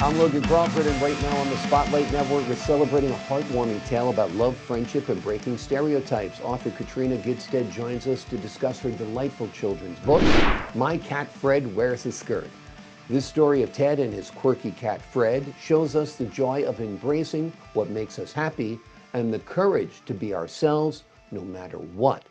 I'm Logan Crawford, and right now on the Spotlight Network, we're celebrating a heartwarming tale about love, friendship, and breaking stereotypes. Author Katrina Gidstedt joins us to discuss her delightful children's book, My Cat Fred Wears a Skirt. This story of Ted and his quirky cat Fred shows us the joy of embracing what makes us happy and the courage to be ourselves no matter what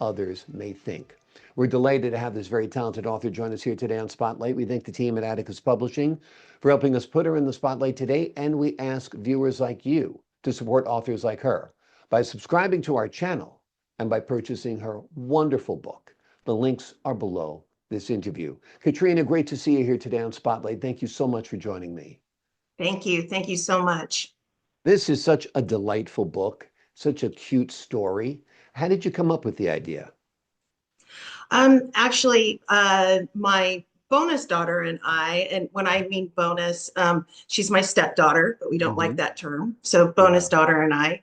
others may think. We're delighted to have this very talented author join us here today on Spotlight. We thank the team at Atticus Publishing for helping us put her in the spotlight today, and we ask viewers like you to support authors like her by subscribing to our channel and by purchasing her wonderful book. The links are below this interview. Katrina, great to see you here today on Spotlight. Thank you so much for joining me. Thank you. Thank you so much. This is such a delightful book, such a cute story. How did you come up with the idea? Actually, my bonus daughter and I, and when I mean bonus, she's my stepdaughter, but we don't like Hmm. that term. So Yeah. bonus daughter and I,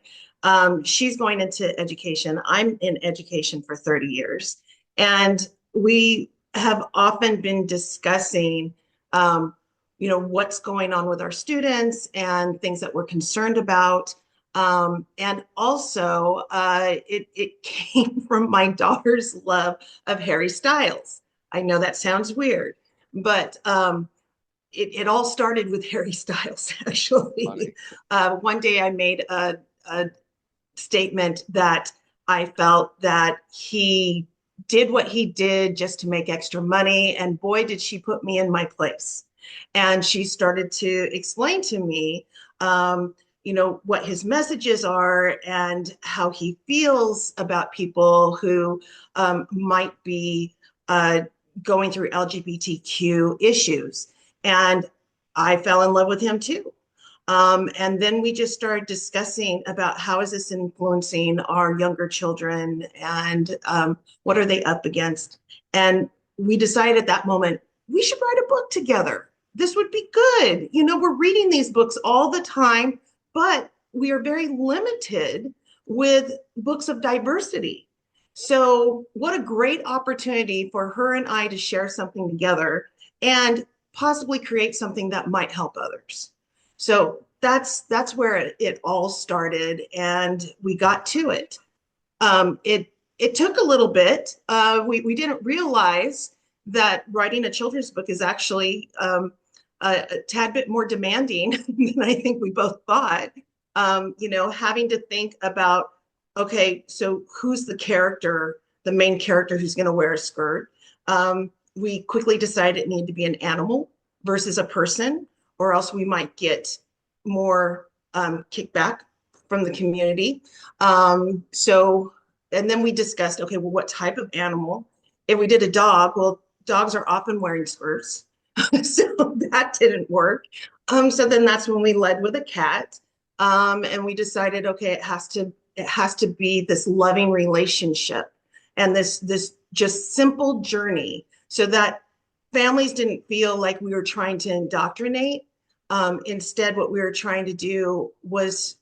she's going into education. I'm in education for 30 years. And we have often been discussing, um, what's going on with our students and things that we're concerned about. And also, it came from my daughter's love of Harry Styles. I know that sounds weird, but it all started with Harry Styles, actually. Funny. One day I made a statement that I felt that he did what he did just to make extra money. And boy, did she put me in my place. And she started to explain to me, what his messages are and how he feels about people who might be going through LGBTQ issues. And I fell in love with him too. And then we just started discussing about how is this influencing our younger children and what are they up against. And we decided at that moment, we should write a book together. This would be good. We're reading these books all the time, but we are very limited with books of diversity. So, what a great opportunity for her and I to share something together and possibly create something that might help others. So that's where it all started, and we got to it. It took a little bit. We didn't realize that writing a children's book is actually a tad bit more demanding than I think we both thought. Having to think about, okay, so who's the main character who's going to wear a skirt? We quickly decided it needed to be an animal versus a person, or else we might get more kickback from the community. And then we discussed, okay, well, what type of animal? If we did a dog, well, dogs are often wearing skirts. So that didn't work. So then that's when we led with a cat. And we decided, okay, it has to be this loving relationship and this just simple journey so that families didn't feel like we were trying to indoctrinate. Instead, what we were trying to do was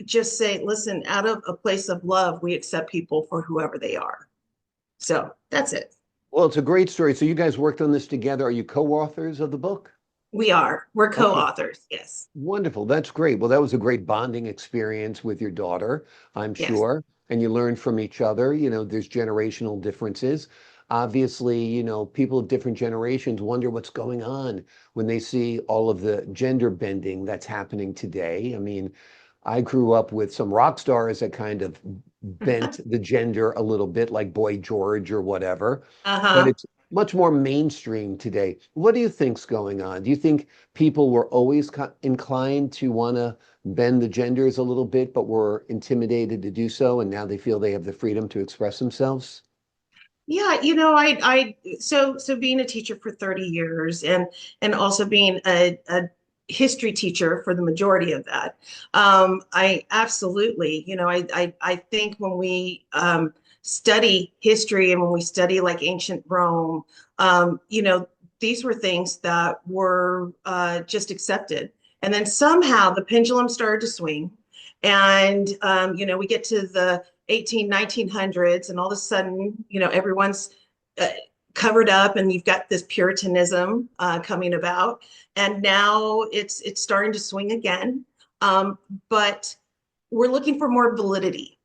just say, listen, out of a place of love, we accept people for whoever they are. So that's it. Well, it's a great story. So you guys worked on this together. Are you co-authors of the book? We're Okay, co-authors. Yes. wonderful. That's great. Well, that was a great bonding experience with your daughter, I'm Yes. sure. And you learned from each other. There's generational differences. Obviously, people of different generations wonder what's going on when they see all of the gender bending that's happening today. I mean, I grew up with some rock stars that kind of bent the gender a little bit, like Boy George or whatever, but Uh-huh. it's much more mainstream today. What do you think's going on? Do you think people were always inclined to want to bend the genders a little bit, but were intimidated to do so, and now they feel they have the freedom to express themselves? Yeah, so being a teacher for 30 years and also being a history teacher for the majority of that, I absolutely, I think when we study history and when we study like ancient Rome, these were things that were just accepted. And then somehow the pendulum started to swing. And, we get to the 1900s, and all of a sudden, everyone's uh, covered up, and you've got this Puritanism coming about, and now it's starting to swing again. But we're looking for more validity.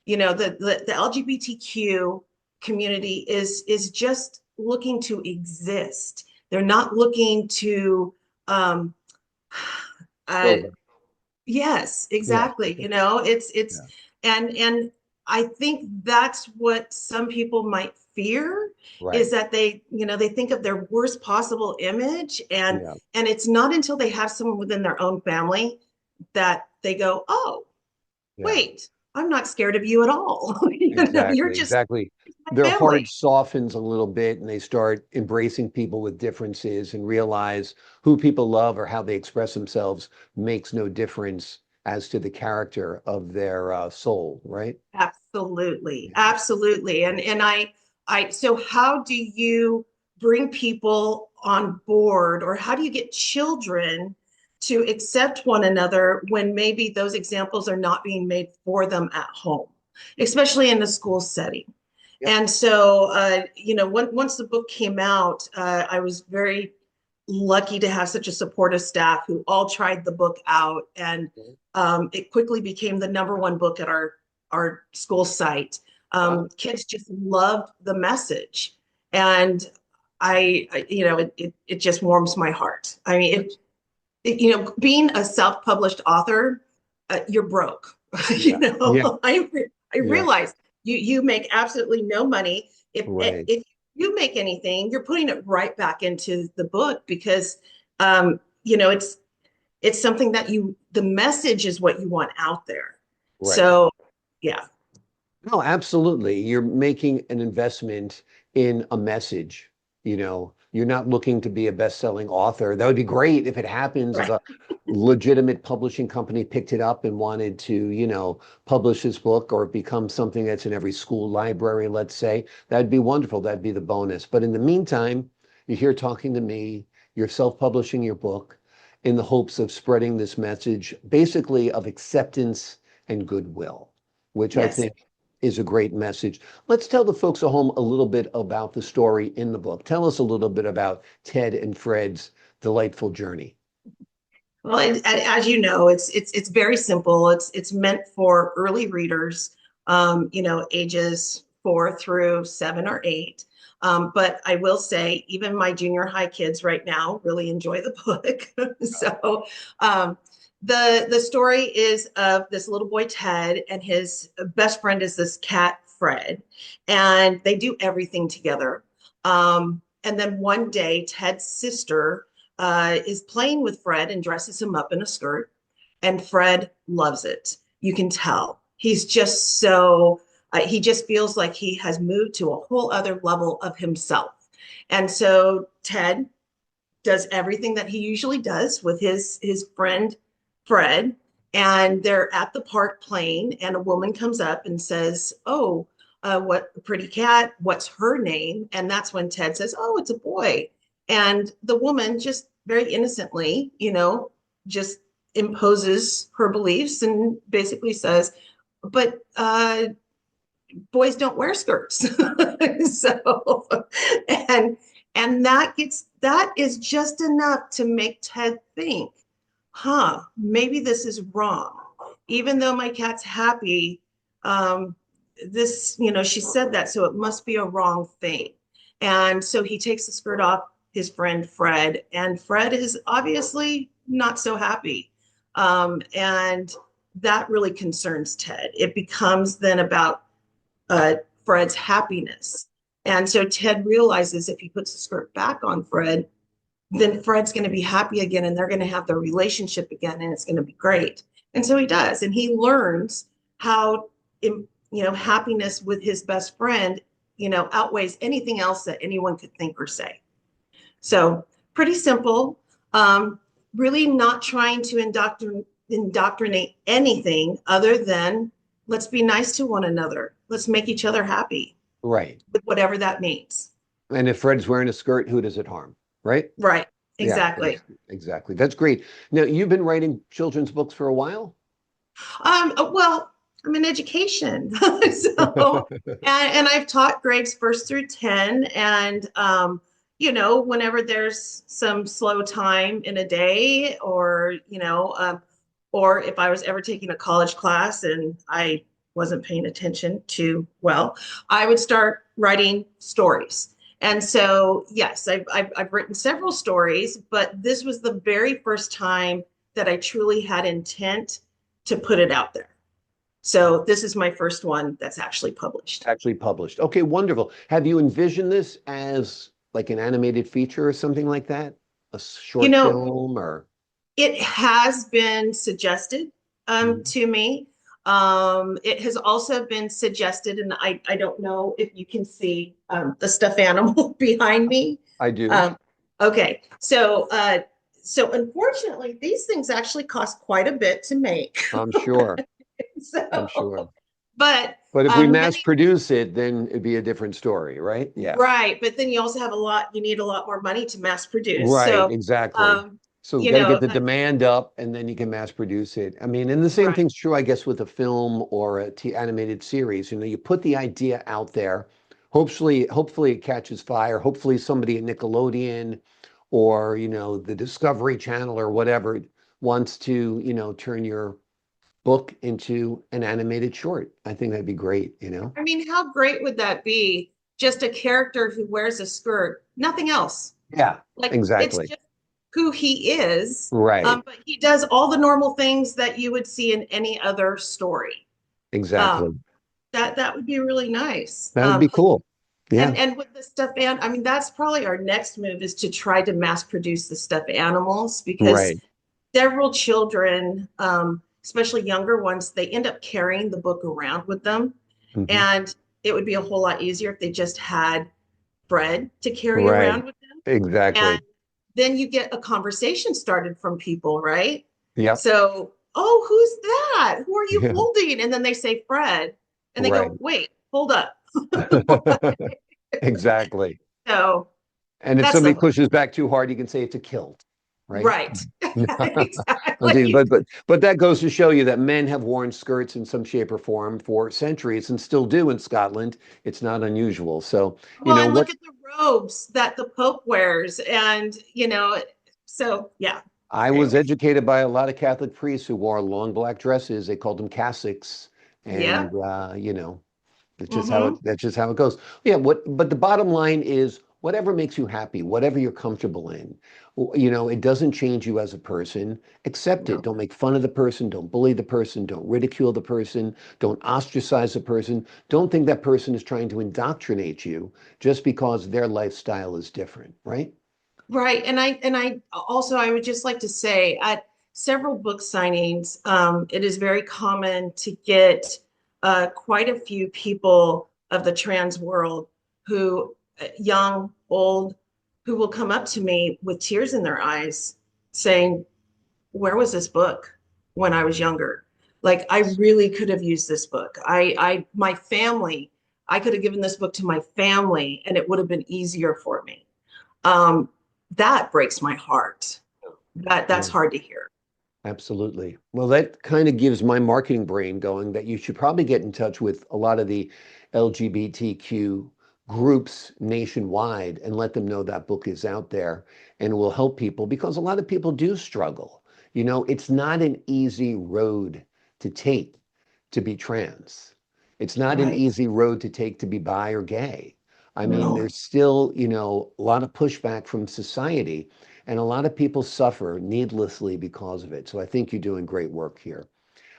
You know, the LGBTQ community is just looking to exist. They're not looking to uh, Over. yes, Yeah. exactly. You know, it's Yeah. and I think that's what some people might fear, is Right. that they, you know, they think of their worst possible image, Yeah. and it's not until they have someone within their own family that they go, "Oh, Yeah. wait, I'm not scared of you at all." You know, you're Exactly, just exactly. my Their heart family. softens a little bit and they start embracing people with differences and realize who people love or how they express themselves makes no difference as to the character of their soul, right? Absolutely, Yeah. absolutely. And so how do you bring people on board, or how do you get children to accept one another when maybe those examples are not being made for them at home, especially in a school setting? Yep. And so, you know, once the book came out, I was very lucky to have such a supportive staff who all tried the book out, and it quickly became the #1 book at our school site. Wow. Kids just loved the message, and you know, it just warms my heart. I mean, you know, being a self-published author, you're broke. You Yeah. Yeah. know, I Yeah. realize you make absolutely no money. Right. If you make anything, you're putting it right back into the book, because you know, it's something that the message is what you want out there. Right. So yeah. No, absolutely. You're making an investment in a message. You know, you're not looking to be a best-selling author. That would be great if it happens, if Right. a legitimate publishing company picked it up and wanted to, publish this book or become something that's in every school library, let's say. That'd be wonderful. That'd be the bonus. But in the meantime, you're here talking to me, you're self-publishing your book in the hopes of spreading this message, basically of acceptance and goodwill, which I Yes. think is a great message. Let's tell the folks at home a little bit about the story in the book. Tell us a little bit about Ted and Fred's delightful journey. Well, as you know, it's very simple. It's meant for early readers, you know, ages 4 through 7 or 8. But I will say, even my junior high kids right now really enjoy the book. So um, the story is of this little boy Ted, and his best friend is this cat Fred, and they do everything together. And then one day, Ted's sister is playing with Fred and dresses him up in a skirt. And Fred loves it. You can tell. He's just so, he just feels like he has moved to a whole other level of himself. And so Ted does everything that he usually does with his friend Fred. And they're at the park playing, and a woman comes up and says, "Oh, what a pretty cat. What's her name?" And that's when Ted says, "Oh, it's a boy." And the woman just very innocently, you know, just imposes her beliefs and basically says, "But boys don't wear skirts." So, and that is just enough to make Ted think, huh, maybe this is wrong. Even though my cat's happy, um, this, you know, she said that, so it must be a wrong thing. And so he takes the skirt off his friend Fred, and Fred is obviously not so happy. And that really concerns Ted. It becomes then about uh, Fred's happiness. And so Ted realizes if he puts the skirt back on Fred, then Fred's going to be happy again, and they're going to have their relationship again, and it's going to be great. And so he does, and he learns how, you know, happiness with his best friend, you know, outweighs anything else that anyone could think or say. So pretty simple. Um, Really not trying to indoctrinate anything other than, let's be nice to one another. Let's make each other happy Right. with whatever that means. And if Fred's wearing a skirt, who does it harm? Right? Right. Yeah, Exactly. exactly. That's great. Now, you've been writing children's books for a while? Well, I'm in education. So, and I've taught grades first through 10. And, whenever there's some slow time in a day, or if I was ever taking a college class and I wasn't paying attention to well, I would start writing stories. And so, yes, I've written several stories, but this was the very first time that I truly had intent to put it out there. So this is my first one that's actually published. Actually published. Okay, wonderful. Have you envisioned this as like an animated feature or something like that? A You short know, film or? it has been suggested Mhm. to me. It has also been suggested, and I don't know if you can see the stuffed animal behind me. I do. Um, okay, so unfortunately, these things actually cost quite a bit to make. I'm sure. I'm sure. So, but But if we then mass produce it, then it'd be a different story, right? Yeah. right, but then you also have you need a lot more money to mass produce. Right, So, exactly. um, So you got to get know, the demand up and then you can mass produce it. I mean, and the same right. thing's true, I guess, with a film or a animated series. You put the idea out there. Hopefully it catches fire. Hopefully somebody at Nickelodeon or, the Discovery Channel or whatever wants to, turn your book into an animated short. I think that'd be great. I mean, how great would that be? Just a character who wears a skirt, nothing else. Yeah, Like it's exactly. just who he is. Right. But he does all the normal things that you would see in any other story. Um, Exactly. that would be really nice. That would be cool. And Yeah. and with the stuffed I mean, that's probably our next move is to try to mass produce the stuffed animals because Right. several children, especially younger ones, they end up carrying the book around with them. Hmm. And it would be a whole lot easier if they just had Fred to carry Right. around with them. And Exactly. then you get a conversation started from people, right? Yep. So, oh, who's that? Who are you Yeah. holding? And then they say Fred. And they Right. go, wait, hold up. Exactly. So And if that's the somebody hope. pushes back too hard, you can say it's a kilt, right? Right. I'm teasing, Exactly. but that goes to show you that men have worn skirts in some shape or form for centuries and still do in Scotland. It's not unusual. So, Well, and what look at the robes that the Pope wears. And, so yeah. I was Anyway. educated by a lot of Catholic priests who wore long black dresses. They called them cassocks. Yeah. And Mm-hmm. that's just how it goes. Yeah, but the bottom line is whatever makes you happy, whatever you're comfortable in. It doesn't change you as a person. Accept it. No. Don't make fun of the person, don't bully the person, don't ridicule the person, don't ostracize the person. Don't think that person is trying to indoctrinate you just because their lifestyle is different, right? Right. And I also I would just like to say at several book signings, it is very common to get quite a few people of the trans world who young, old, who will come up to me with tears in their eyes saying, where was this book when I was younger? Like I really could have used this book. My family, I could have given this book to my family and it would have been easier for me. Um, that breaks my heart. That's Yeah. hard to hear. Absolutely. Well, that kind of gives my marketing brain going that you should probably get in touch with a lot of the LGBTQ groups nationwide and let them know that book is out there and it will help people because a lot of people do struggle. It's not an easy road to take to be trans. It's not an Right. easy road to take to be bi or gay. I mean, No. there's still, a lot of pushback from society. And a lot of people suffer needlessly because of it. So I think you're doing great work here.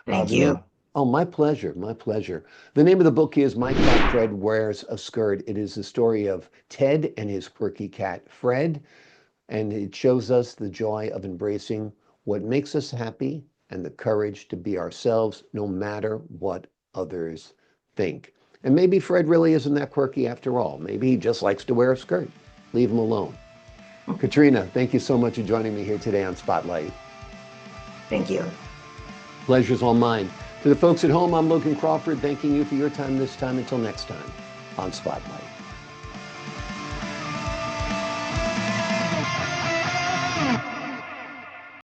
Thank The name, you. oh, my pleasure, my pleasure. The name of the book is My Cat Fred Wears a Skirt. It is the story of Ted and his quirky cat, Fred, and it shows us the joy of embracing what makes us happy and the courage to be ourselves no matter what others think. And maybe Fred really isn't that quirky after all. Maybe he just likes to wear a skirt. Leave him alone. Katrina, thank you so much for joining me here today on Spotlight. Thank you. Pleasure's all mine. To the folks at home, I'm Logan Crawford, thanking you for your time this time. Until next time on Spotlight.